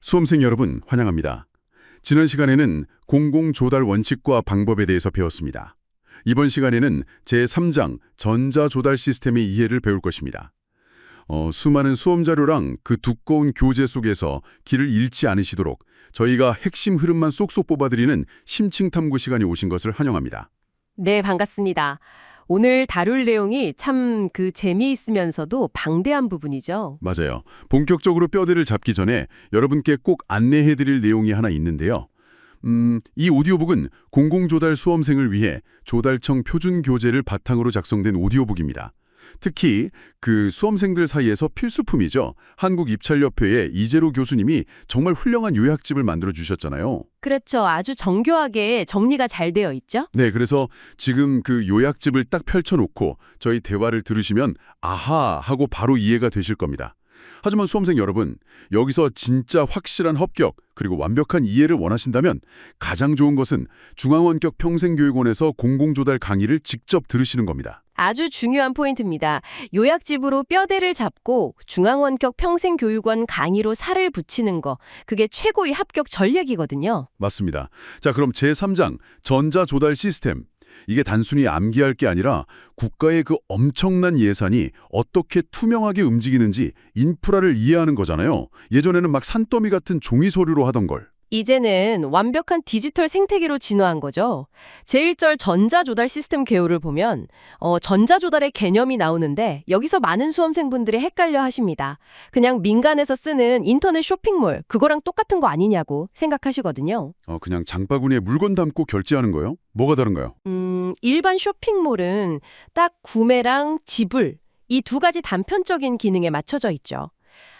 수험생 여러분 환영합니다. 지난 시간에는 공공조달 원칙과 방법에 대해서 배웠습니다. 이번 시간에는 제3장 전자조달 시스템의 이해를 배울 것입니다. 수많은 수험 자료랑 그 두꺼운 교재 속에서 길을 잃지 않으시도록 저희가 핵심 흐름만 쏙쏙 뽑아드리는 심층 탐구 시간이 오신 것을 환영합니다. 네, 반갑습니다. 오늘 다룰 내용이 참 재미있으면서도 방대한 부분이죠. 맞아요. 본격적으로 뼈대를 잡기 전에 여러분께 꼭 안내해드릴 내용이 하나 있는데요. 이 오디오북은 공공조달 수험생을 위해 조달청 표준 교재를 바탕으로 작성된 오디오북입니다. 특히 그 수험생들 사이에서 필수품이죠. 한국입찰협회의 이재로 교수님이 정말 훌륭한 요약집을 만들어 주셨잖아요. 그렇죠. 아주 정교하게 정리가 잘 되어 있죠. 네, 그래서 지금 그 요약집을 딱 펼쳐놓고 저희 대화를 들으시면 아하 하고 바로 이해가 되실 겁니다. 하지만 수험생 여러분, 여기서 진짜 확실한 합격 그리고 완벽한 이해를 원하신다면 가장 좋은 것은 중앙원격 평생교육원에서 공공조달 강의를 직접 들으시는 겁니다. 아주 중요한 포인트입니다. 요약집으로 뼈대를 잡고 중앙원격 평생교육원 강의로 살을 붙이는 거, 그게 최고의 합격 전략이거든요. 맞습니다. 자, 그럼 제3장 전자조달 시스템. 이게 단순히 암기할 게 아니라 국가의 그 엄청난 예산이 어떻게 투명하게 움직이는지 인프라를 이해하는 거잖아요. 예전에는 막 산더미 같은 종이 서류로 하던 걸. 이제는 완벽한 디지털 생태계로 진화한 거죠. 제1절 전자조달 시스템 개요를 보면 전자조달의 개념이 나오는데 여기서 많은 수험생분들이 헷갈려 하십니다. 그냥 민간에서 쓰는 인터넷 쇼핑몰, 그거랑 똑같은 거 아니냐고 생각하시거든요. 그냥 장바구니에 물건 담고 결제하는 거요? 뭐가 다른가요? 일반 쇼핑몰은 딱 구매랑 지불, 이 두 가지 단편적인 기능에 맞춰져 있죠.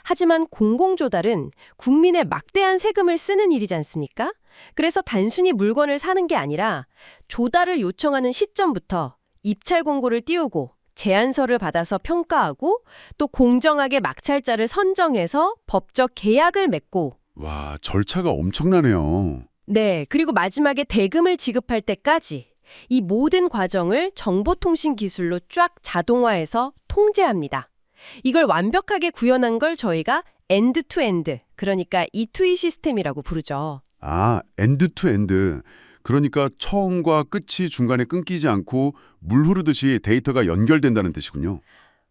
하지만 공공조달은 국민의 막대한 세금을 쓰는 일이지 않습니까? 그래서 단순히 물건을 사는 게 아니라 조달을 요청하는 시점부터 입찰 공고를 띄우고 제안서를 받아서 평가하고 또 공정하게 막찰자를 선정해서 법적 계약을 맺고 와, 절차가 엄청나네요. 네, 그리고 마지막에 대금을 지급할 때까지 이 모든 과정을 정보통신 기술로 쫙 자동화해서 통제합니다. 이걸 완벽하게 구현한 걸 저희가 엔드-투-엔드, 그러니까 E2E 시스템이라고 부르죠. 아, 엔드-투-엔드. 그러니까 처음과 끝이 중간에 끊기지 않고 물 흐르듯이 데이터가 연결된다는 뜻이군요.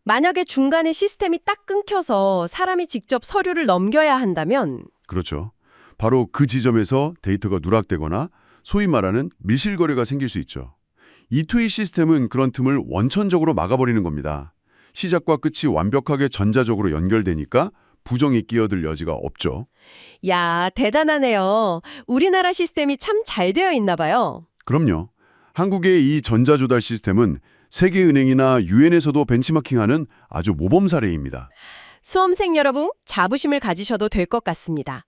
만약에 중간에 시스템이 딱 끊겨서 사람이 직접 서류를 넘겨야 한다면 그렇죠. 바로 그 지점에서 데이터가 누락되거나 소위 말하는 밀실거래가 생길 수 있죠. E2E 시스템은 그런 틈을 원천적으로 막아버리는 겁니다. 시작과 끝이 완벽하게 전자적으로 연결되니까 부정이 끼어들 여지가 없죠. 야, 대단하네요. 우리나라 시스템이 참 잘 되어 있나 봐요. 그럼요. 한국의 이 전자조달 시스템은 세계은행이나 유엔에서도 벤치마킹하는 아주 모범 사례입니다. 수험생 여러분, 자부심을 가지셔도 될 것 같습니다.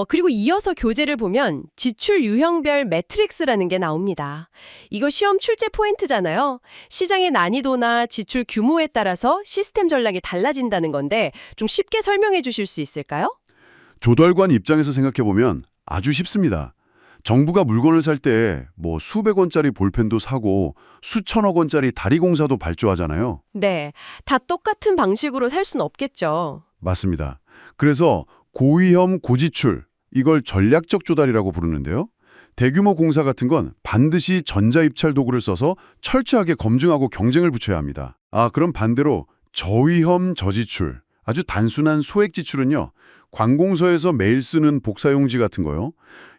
그리고 이어서 교재를 보면 지출 유형별 매트릭스라는 게 나옵니다. 이거 시험 출제 포인트잖아요. 시장의 난이도나 지출 규모에 따라서 시스템 전략이 달라진다는 건데 좀 쉽게 설명해 주실 수 있을까요? 조달관 입장에서 생각해보면 아주 쉽습니다. 정부가 물건을 살 때 수백 원짜리 볼펜도 사고 수천억 원짜리 다리공사도 발주하잖아요. 네, 다 똑같은 방식으로 살 수는 없겠죠. 맞습니다. 그래서 고위험 고지출, 이걸 전략적 조달이라고 부르는데요. 대규모 공사 같은 건 반드시 전자입찰 도구를 써서 철저하게 검증하고 경쟁을 붙여야 합니다. 그럼 반대로 저위험 저지출, 아주 단순한 소액 지출은요. 관공서에서 매일 쓰는 복사용지 같은 거요.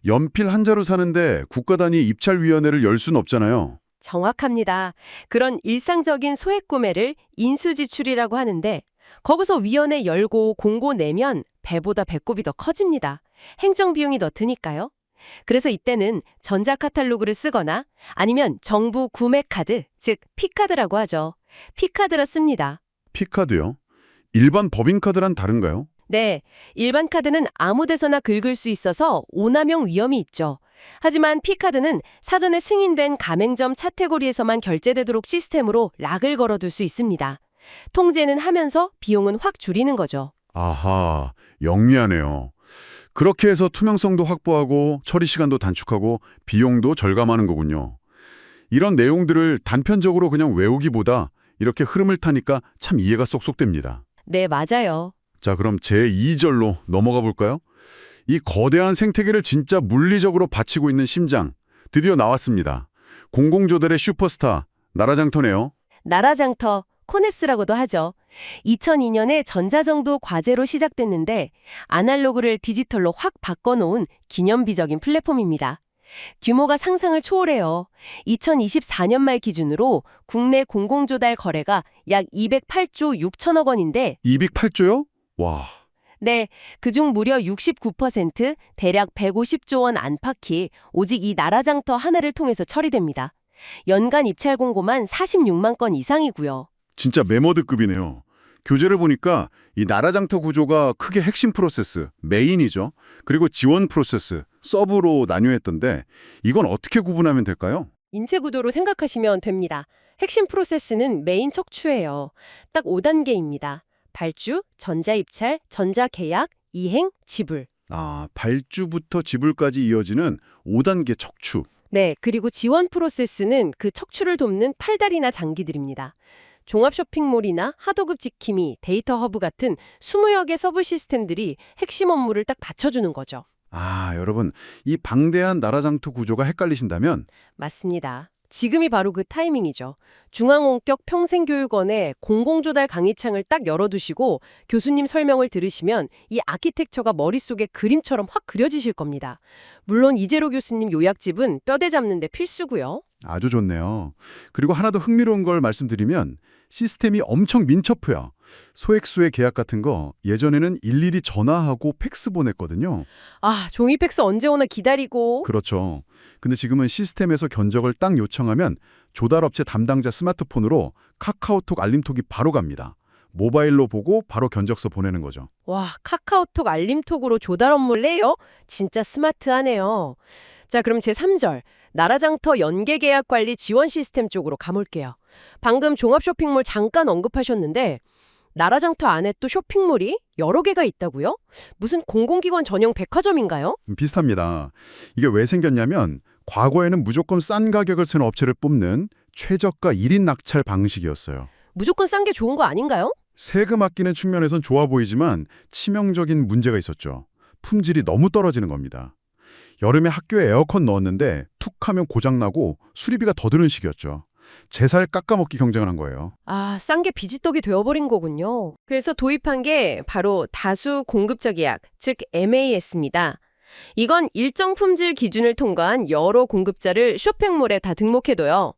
연필 한 자루 사는데 국가 단위 입찰위원회를 열 수는 없잖아요. 정확합니다. 그런 일상적인 소액 구매를 인수지출이라고 하는데 거기서 위원회 열고 공고 내면 배보다 배꼽이 더 커집니다. 행정비용이 더 드니까요. 그래서 이때는 전자카탈로그를 쓰거나 아니면 정부 구매카드, 즉 P카드라고 하죠. P카드를 씁니다. P카드요? 일반 법인카드랑 다른가요? 네, 일반 카드는 아무 데서나 긁을 수 있어서 오남용 위험이 있죠. 하지만 P카드는 사전에 승인된 가맹점 카테고리에서만 결제되도록 시스템으로 락을 걸어둘 수 있습니다. 통제는 하면서 비용은 확 줄이는 거죠. 아하, 영리하네요. 그렇게 해서 투명성도 확보하고 처리 시간도 단축하고 비용도 절감하는 거군요. 이런 내용들을 단편적으로 그냥 외우기보다 이렇게 흐름을 타니까 참 이해가 쏙쏙 됩니다. 네, 맞아요. 자, 그럼 제2절로 넘어가 볼까요? 이 거대한 생태계를 진짜 물리적으로 바치고 있는 심장, 드디어 나왔습니다. 공공조달의 슈퍼스타, 나라장터네요. 나라장터, 코넵스라고도 하죠. 2002년에 전자정도 과제로 시작됐는데 아날로그를 디지털로 확 바꿔놓은 기념비적인 플랫폼입니다. 규모가 상상을 초월해요. 2024년 말 기준으로 국내 공공조달 거래가 약 208조 6천억 원인데 208조요? 와, 네, 그중 무려 69% 대략 150조 원 안팎이 오직 이 나라장터 하나를 통해서 처리됩니다. 연간 입찰 공고만 46만 건 이상이고요. 진짜 메머드급이네요. 교재를 보니까 이 나라장터 구조가 크게 핵심 프로세스, 메인이죠. 그리고 지원 프로세스, 서브로 나뉘어있던데 이건 어떻게 구분하면 될까요? 인체 구도로 생각하시면 됩니다. 핵심 프로세스는 메인 척추예요. 딱 5단계입니다. 발주, 전자입찰, 전자계약, 이행, 지불. 아, 발주부터 지불까지 이어지는 5단계 척추. 네, 그리고 지원 프로세스는 그 척추를 돕는 팔다리나 장기들입니다. 종합 쇼핑몰이나 하도급 지킴이, 데이터 허브 같은 20여 개 서브 시스템들이 핵심 업무를 딱 받쳐주는 거죠. 아, 여러분, 이 방대한 나라장터 구조가 헷갈리신다면 맞습니다. 지금이 바로 그 타이밍이죠. 중앙원격 평생교육원에 공공조달 강의창을 딱 열어두시고 교수님 설명을 들으시면 이 아키텍처가 머릿속에 그림처럼 확 그려지실 겁니다. 물론 이재로 교수님 요약집은 뼈대 잡는 데 필수고요. 아주 좋네요. 그리고 하나 더 흥미로운 걸 말씀드리면 시스템이 엄청 민첩해요. 소액수의 계약 같은 거 예전에는 일일이 전화하고 팩스 보냈거든요. 아, 종이 팩스 언제 오나 기다리고. 그렇죠. 근데 지금은 시스템에서 견적을 딱 요청하면 조달업체 담당자 스마트폰으로 카카오톡 알림톡이 바로 갑니다. 모바일로 보고 바로 견적서 보내는 거죠. 와, 카카오톡 알림톡으로 조달 업무를 내요? 진짜 스마트하네요. 자, 그럼 제3절. 나라장터 연계계약 관리 지원 시스템 쪽으로 가볼게요. 방금 종합 쇼핑몰 잠깐 언급하셨는데 나라장터 안에 또 쇼핑몰이 여러 개가 있다고요? 무슨 공공기관 전용 백화점인가요? 비슷합니다. 이게 왜 생겼냐면 과거에는 무조건 싼 가격을 쓰는 업체를 뽑는 최저가 1인 낙찰 방식이었어요. 무조건 싼 게 좋은 거 아닌가요? 세금 아끼는 측면에선 좋아 보이지만 치명적인 문제가 있었죠. 품질이 너무 떨어지는 겁니다. 여름에 학교에 에어컨 넣었는데 툭 하면 고장나고 수리비가 더 드는 시기였죠. 제 살 깎아먹기 경쟁을 한 거예요. 아, 싼 게 비지떡이 되어버린 거군요. 그래서 도입한 게 바로 다수 공급자 계약, 즉 MAS입니다. 이건 일정 품질 기준을 통과한 여러 공급자를 쇼핑몰에 다 등록해둬요.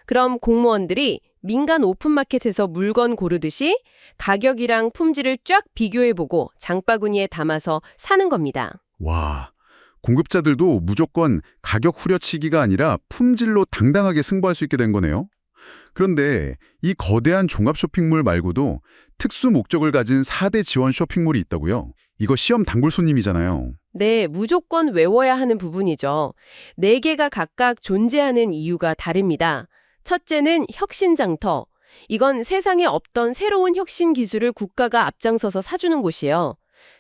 그럼 공무원들이 민간 오픈마켓에서 물건 고르듯이 가격이랑 품질을 쫙 비교해보고 장바구니에 담아서 사는 겁니다. 와, 공급자들도 무조건 가격 후려치기가 아니라 품질로 당당하게 승부할 수 있게 된 거네요. 그런데 이 거대한 종합 쇼핑몰 말고도 특수 목적을 가진 4대 지원 쇼핑몰이 있다고요? 이거 시험 단골 손님이잖아요. 네, 무조건 외워야 하는 부분이죠. 4개가 각각 존재하는 이유가 다릅니다. 첫째는 혁신장터. 이건 세상에 없던 새로운 혁신 기술을 국가가 앞장서서 사주는 곳이에요.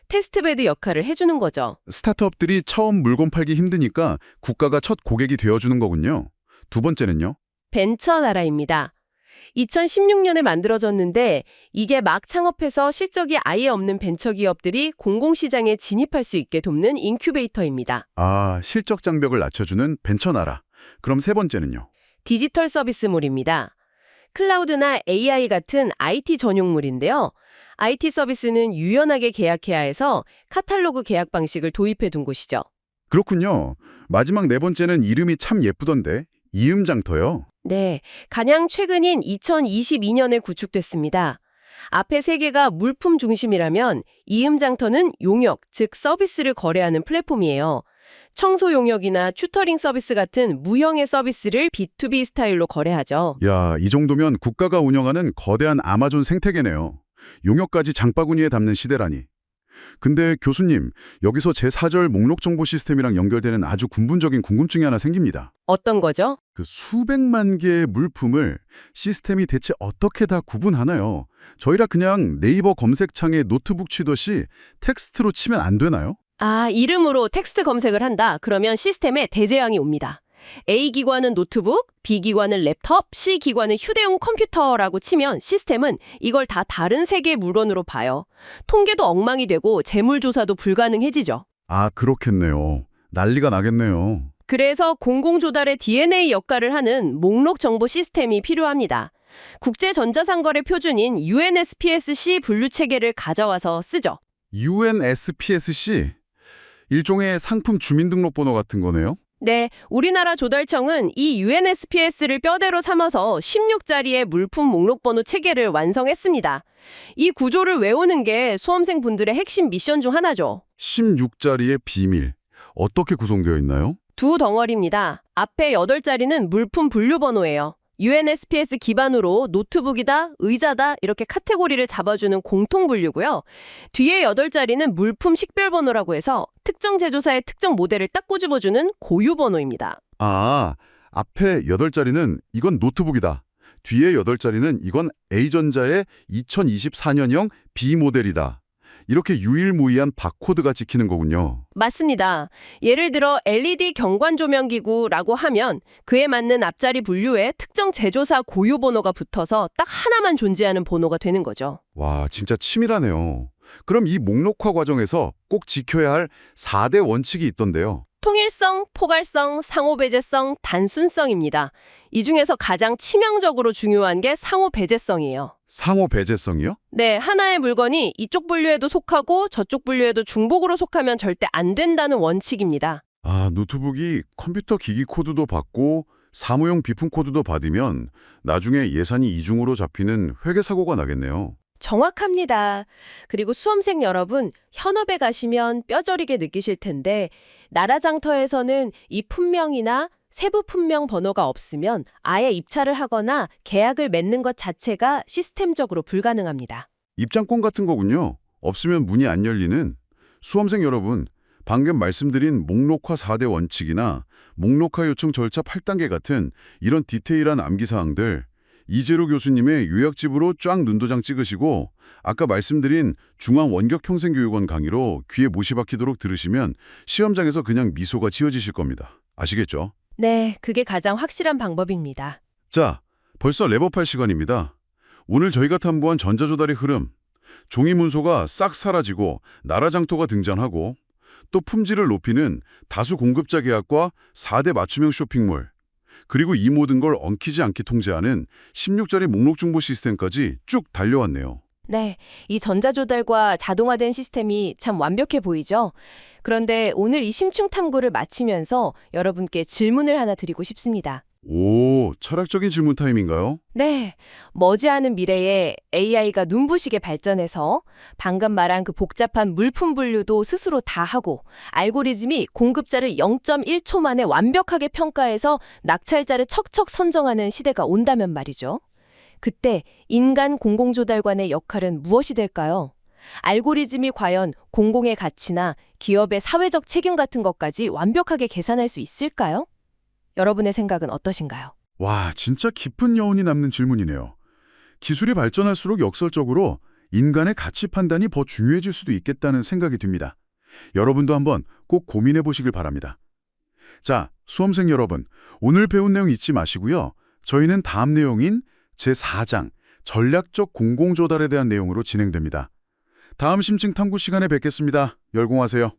테스트베드 역할을 해주는 거죠. 스타트업들이 처음 물건 팔기 힘드니까 국가가 첫 고객이 되어주는 거군요. 두 번째는요? 벤처 나라입니다. 2016년에 만들어졌는데 이게 막 창업해서 실적이 아예 없는 벤처 기업들이 공공시장에 진입할 수 있게 돕는 인큐베이터입니다. 아, 실적 장벽을 낮춰주는 벤처 나라. 그럼 세 번째는요? 디지털 서비스몰입니다. 클라우드나 AI 같은 IT 전용물인데요. IT 서비스는 유연하게 계약해야 해서 카탈로그 계약 방식을 도입해 둔 곳이죠. 그렇군요. 마지막 네 번째는 이름이 참 예쁘던데 이음장터요. 네, 가장 최근인 2022년에 구축됐습니다. 앞에 3개가 물품 중심이라면 이음장터는 용역, 즉 서비스를 거래하는 플랫폼이에요. 청소 용역이나 튜터링 서비스 같은 무형의 서비스를 B2B 스타일로 거래하죠. 야, 이 정도면 국가가 운영하는 거대한 아마존 생태계네요. 용역까지 장바구니에 담는 시대라니. 근데 교수님, 여기서 제4절 목록 정보 시스템이랑 연결되는 아주 근본적인 궁금증이 하나 생깁니다. 어떤 거죠? 그 수백만 개의 물품을 시스템이 대체 어떻게 다 구분하나요? 저희라 그냥 네이버 검색창에 노트북 치듯이 텍스트로 치면 안 되나요? 아, 이름으로 텍스트 검색을 한다. 그러면 시스템에 대재앙이 옵니다. A 기관은 노트북, B 기관은 랩톱, C 기관은 휴대용 컴퓨터라고 치면 시스템은 이걸 다 다른 세계의 물건으로 봐요. 통계도 엉망이 되고 재물조사도 불가능해지죠. 아, 그렇겠네요. 난리가 나겠네요. 그래서 공공조달의 DNA 역할을 하는 목록 정보 시스템이 필요합니다. 국제전자상거래 표준인 UNSPSC 분류 체계를 가져와서 쓰죠. UNSPSC? 일종의 상품 주민등록번호 같은 거네요? 네, 우리나라 조달청은 이 UNSPS를 뼈대로 삼아서 16자리의 물품 목록번호 체계를 완성했습니다. 이 구조를 외우는 게 수험생분들의 핵심 미션 중 하나죠. 16자리의 비밀. 어떻게 구성되어 있나요? 두 덩어리입니다. 앞에 8자리는 물품 분류 번호예요. UNSPS 기반으로 노트북이다, 의자다 이렇게 카테고리를 잡아주는 공통 분류고요. 뒤에 8자리는 물품 식별 번호라고 해서 특정 제조사의 특정 모델을 딱 꼬집어주는 고유 번호입니다. 아, 앞에 8자리는 이건 노트북이다. 뒤에 8자리는 이건 A전자의 2024년형 B모델이다. 이렇게 유일무이한 바코드가 찍히는 거군요. 맞습니다. 예를 들어 LED 경관조명기구라고 하면 그에 맞는 앞자리 분류에 특정 제조사 고유 번호가 붙어서 딱 하나만 존재하는 번호가 되는 거죠. 와, 진짜 치밀하네요. 그럼 이 목록화 과정에서 꼭 지켜야 할 4대 원칙이 있던데요. 통일성, 포괄성, 상호배제성, 단순성입니다. 이 중에서 가장 치명적으로 중요한 게 상호배제성이에요. 상호 배제성이요? 네, 하나의 물건이 이쪽 분류에도 속하고 저쪽 분류에도 중복으로 속하면 절대 안 된다는 원칙입니다. 아, 노트북이 컴퓨터 기기 코드도 받고 사무용 비품 코드도 받으면 나중에 예산이 이중으로 잡히는 회계 사고가 나겠네요. 정확합니다. 그리고 수험생 여러분, 현업에 가시면 뼈저리게 느끼실 텐데 나라장터에서는 이 품명이나 세부 품명 번호가 없으면 아예 입찰을 하거나 계약을 맺는 것 자체가 시스템적으로 불가능합니다. 입장권 같은 거군요. 없으면 문이 안 열리는. 수험생 여러분, 방금 말씀드린 목록화 4대 원칙이나 목록화 요청 절차 8단계 같은 이런 디테일한 암기사항들 이재로 교수님의 요약집으로 쫙 눈도장 찍으시고 아까 말씀드린 중앙원격평생교육원 강의로 귀에 못이 박히도록 들으시면 시험장에서 그냥 미소가 지어지실 겁니다. 아시겠죠? 네, 그게 가장 확실한 방법입니다. 자, 벌써 랩업할 시간입니다. 오늘 저희가 탐구한 전자조달의 흐름, 종이 문서가 싹 사라지고 나라장터가 등장하고 또 품질을 높이는 다수 공급자 계약과 4대 맞춤형 쇼핑몰, 그리고 이 모든 걸 엉키지 않게 통제하는 16자리 목록 중보 시스템까지 쭉 달려왔네요. 네, 이 전자조달과 자동화된 시스템이 참 완벽해 보이죠? 그런데 오늘 이 심층 탐구를 마치면서 여러분께 질문을 하나 드리고 싶습니다. 오, 철학적인 질문 타임인가요? 네, 머지않은 미래에 AI가 눈부시게 발전해서 방금 말한 그 복잡한 물품 분류도 스스로 다 하고 알고리즘이 공급자를 0.1초 만에 완벽하게 평가해서 낙찰자를 척척 선정하는 시대가 온다면 말이죠. 그때 인간 공공조달관의 역할은 무엇이 될까요? 알고리즘이 과연 공공의 가치나 기업의 사회적 책임 같은 것까지 완벽하게 계산할 수 있을까요? 여러분의 생각은 어떠신가요? 와, 진짜 깊은 여운이 남는 질문이네요. 기술이 발전할수록 역설적으로 인간의 가치 판단이 더 중요해질 수도 있겠다는 생각이 듭니다. 여러분도 한번 꼭 고민해 보시길 바랍니다. 자, 수험생 여러분, 오늘 배운 내용 잊지 마시고요. 저희는 다음 내용인 제4장 전략적 공공조달에 대한 내용으로 진행됩니다. 다음 심층 탐구 시간에 뵙겠습니다. 열공하세요.